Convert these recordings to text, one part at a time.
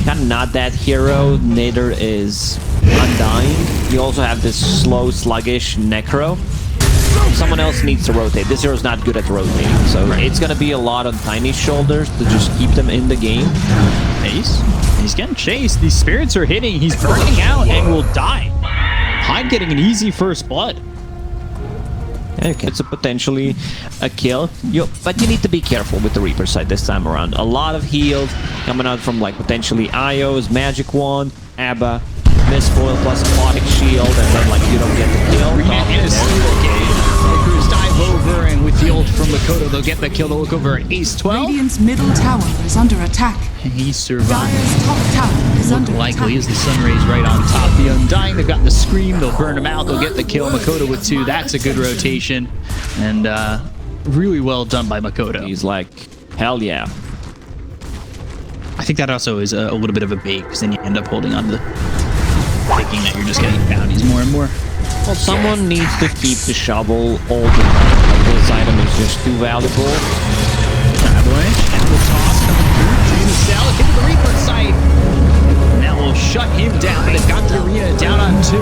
kind of not that hero. Neither is Undying. You also have this slow, sluggish Necro. Someone else needs to rotate. This hero's not good at rotating, so it's gonna be a lot on Tiny's shoulders to just keep them in the game. He's getting chased. These spirits are hitting. He's burning out and will die. Hyde getting an easy first blood. Okay, it's potentially a kill, but you need to be careful with the Reaper side this time around. A lot of heals coming out from like potentially Io's, Magic Wand, Abba, Mistfoil plus Aquatic Shield, and then like you don't get the kill. Crews dive over, and with the ult from Makoto, they'll get the kill. They'll look over at Ace 12. Radiant's middle tower is under attack. And he survived. Dire's top tower is under Likely attack. as the sun rays right on top. The Undying, they've got the Scream. They'll burn him out. They'll get the kill. Makoto with 2. That's a good rotation. And really well done by Makoto. He's like, hell yeah. I think that also is a little bit of a bait, because then you end up holding on to thinking that you're just getting bounties more and more. Well, someone needs to keep the shovel all the time. Like, this item is just too valuable. Avalanche and the toss coming through. The cell into the Reaper site. And that will shut him down. But they've got the arena down on 2.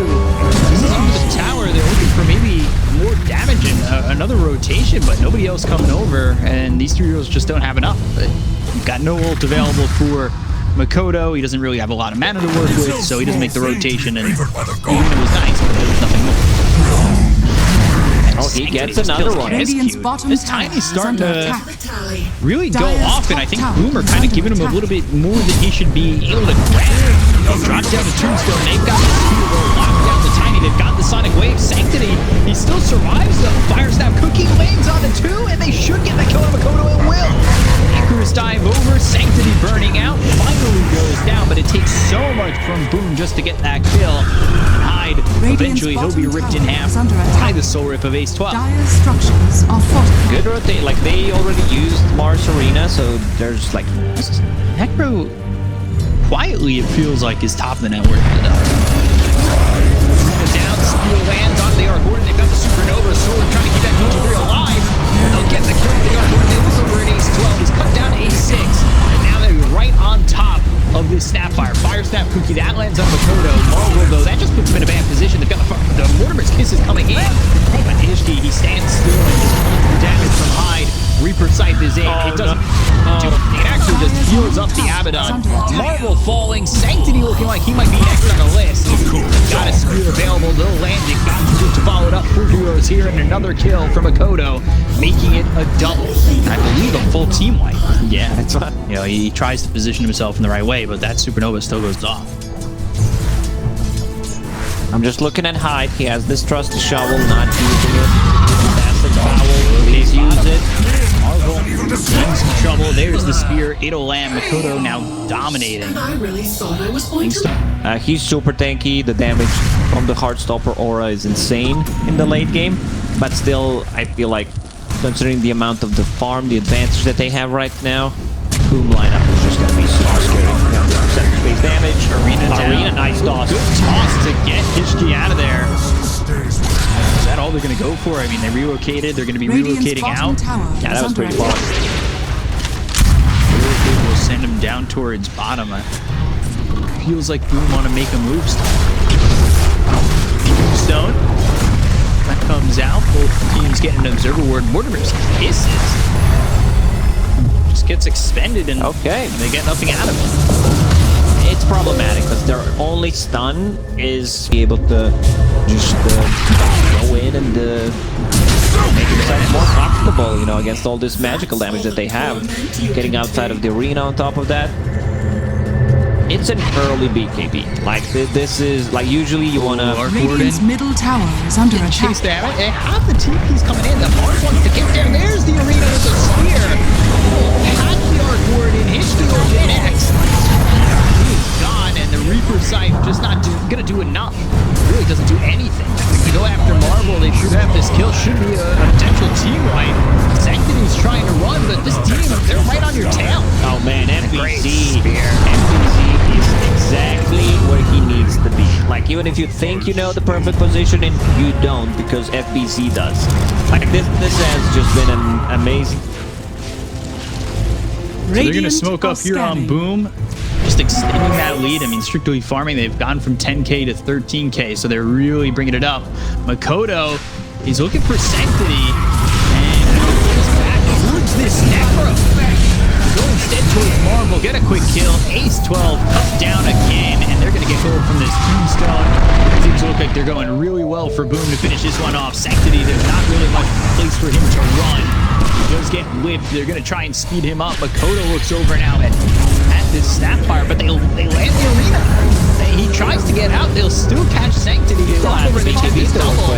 This is on the tower. They're looking for maybe more damage and another rotation, but nobody else coming over. And these 3 heroes just don't have enough. But you've got no ult available for Makoto. He doesn't really have a lot of mana to work with, so he doesn't make the rotation, and even if it was nice, but there's nothing more. Oh, he gets another one. This Tiny's starting to really go off, and I think Boomer kind of giving him a little bit more than he should be able to grab. Drop down the Tombstone. They've got the speed roll, lock down the Tiny. They've got the Sonic Wave. Sanctity, he still survives though. Fire Snap Cookie lands on the 2, and they should get the kill on Makoto. It will. Icarus dive over. Sanctity burning out. Finally goes down, but it takes so much from Boom just to get that kill. And Hyde, eventually he'll be ripped in half by the Soul Rip of Ace 12. Dire structures are fortified. Good rotate. Like, they already used Mars Arena, so there's like... Necro, quietly, it feels like, is top of the network. Down, Steel lands on the Arc Warden. They've got the Supernova Sword trying to keep that DG3 alive. They'll get the kill. The Arc Warden, they look over at Ace 12. He's cut down to Ace 6. And now they're right on top of this Snapfire. Fire Snap Cookie, that lands on Makoto. Marvel, though, that just puts him in a bad position. They've got the Mortimer's Kiss is coming in. But Ishki, he stands still and just pulls damage from Hyde. Reaper Scythe is in. It doesn't do it. It actually just heals up the Abaddon. Marvel falling. Sanctity looking like he might be next on the list. Got a spear available. They'll land it. Got to follow it up. 4 heroes here and another kill from Makoto, making it a double. I believe a full team wipe. Yeah, that's what... You know, he tries to position himself in the right way, but that Supernova still goes off. I'm just looking at Hyde. He has this Trusty Shovel, not using it. Massive Foul, please use it. Marvel in some trouble. There's the spear. It'll land. Makoto now dominating. I really thought I was going to. He's super tanky. The damage from the Heartstopper aura is insane in the late game. But still, I feel like, considering the amount of the farm, the advantage that they have right now, Boom lineup is just going to be super scary. 7 space damage. Arena, nice toss. Good toss to get Ishki out of there. Is that all they're going to go for? I mean, they relocated. They're going to be relocating out. Yeah, that was pretty far. We'll send him down towards bottom. Feels like Boom want to make a move. Stone. That comes out. Both teams getting an Observer Ward. Mortimer's Kisses just gets expended, and they get nothing out of it. It's problematic because their only stun is be able to just go in and make themselves more comfortable, you know, against all this magical damage that they have. Getting outside of the arena on top of that. It's an early BKB. Like, this is, like, usually you want to... Radiant's middle tower is under attack. Chase there. And half the TP's coming in. The Mars wants to get there. There's the arena with the spear. Has the Arc Warden. Ishki will get next. He's gone, and the Reaper side just not going to do enough. Really doesn't do anything. To go after Marvel, they should have this kill. Should be a potential team wipe. Sanctity's trying to run, but this team, they're right on your tail. Oh, man, FBC. FBC is exactly where he needs to be. Like, even if you think you know the perfect positioning, you don't, because FBC does. Like, this has just been amazing. So they're gonna smoke up here on Boom. just extending that lead. I mean, strictly farming, they've gone from 10k to 13k, so they're really bringing it up. Makoto, he's looking for Sanctity, and goes back towards this Necro. Go instead towards Marvel, get a quick kill. Ace 12 cut down again, and they're going to get gold from this Tombstone. Things look like they're going really well for Boom to finish this one off. Sanctity, there's not really much place for him to run. He does get whipped. They're going to try and speed him up. Makoto looks over now at this Snapfire, but they land the arena. He tries to get out. They'll still catch Sanctity. They look over the double.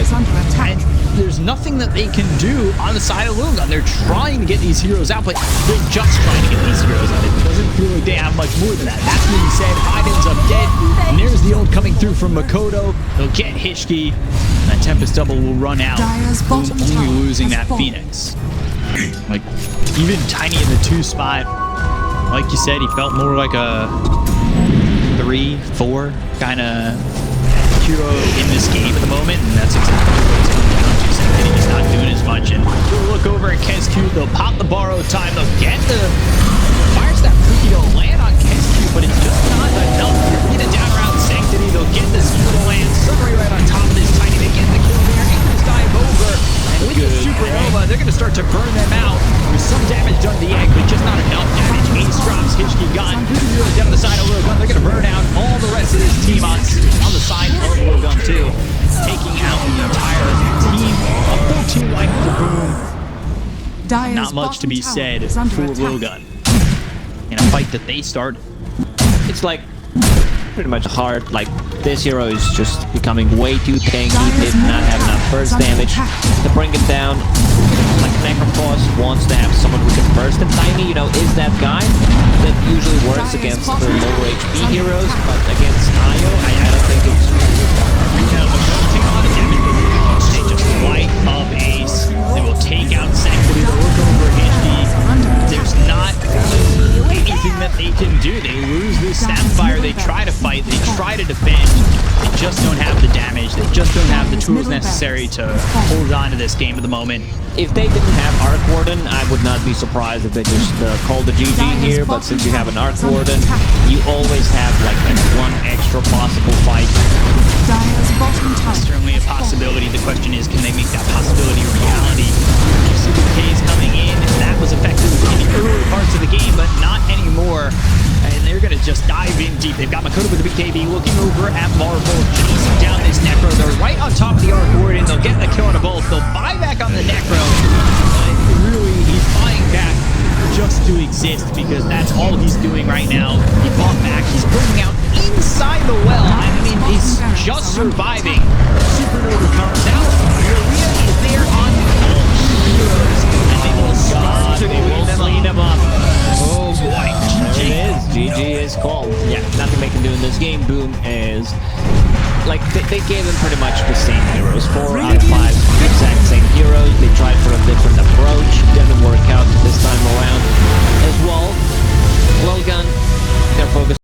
And there's nothing that they can do on the side of Lilgun. They're trying to get these heroes out, but they're just trying to get these heroes out. It doesn't feel like they have much more than that. That being said, Hyde ends up dead, and there's the ult coming through from Makoto. They'll get Hishki. That Tempest double will run out. Boom, only losing that Phoenix. Like, even Tiny in the 2 spot, like you said, he felt more like a 3-4 kind of hero in this game at the moment, and that's exactly what it's coming down to. Sanctity is not doing as much, and we'll look over at KESQ. They'll pop the borrow time. They'll get the fire step freaky to land on KESQ, but it's just not enough. They're getting down around Sanctity. They'll get this to land. Summary right on top of this Tiny. They get the kill there. Ingrid's dive over, and with the supernova, they're going to start to burn them out. There's some damage done to the egg, but just not enough damage. Ace drops, Hishki gun. Down the side of Lilgun. They're going to burn out all the rest of this team on the side of Lilgun too, taking out the entire team. A 14 wipe for Boom. Not much to be said for Lilgun in a fight that they started. It's like pretty much hard. Like, this hero is just becoming way too tanky. Did not have enough burst damage to bring it down. Like, Necrophos wants to have someone who can burst him. Tiny, you know, is that guy that usually works against the lower HP heroes, but against Io, I don't think it's Take a lot of damage, but they just light up Ace. They will take out Sanctity. They'll look over Hishki. There's not anything that they can do. They lose this Snapfire. They try to fight. They try to defend. They just don't have the damage. They just don't have the tools necessary to hold on to this game at the moment. If they didn't have Arc Warden, I would not be surprised if they just called the GG here, but since you have an Arc Warden, you always have like one extra possible fight. Certainly a possibility. The question is, can they make that possibility a reality? CBK's coming in. That was effective in the early parts of the game, but not anymore. And they're going to just dive in deep. They've got Makoto with the BKB looking over at Marvel, chasing down this Necro. They're right on top of the Arc Warden. They'll get the kill on a both. They'll buy back on the Necro. Really, he's buying back just to exist, because that's all he's doing right now. He bought back. He's bringing out inside the well. I mean, he's just surviving. Supernova comes out. The arena is there on all heroes, and they will start to clean them up. Oh boy. There it is. GG is called. Yeah, nothing they can do in this game. Boom is... Like, they gave them pretty much the same heroes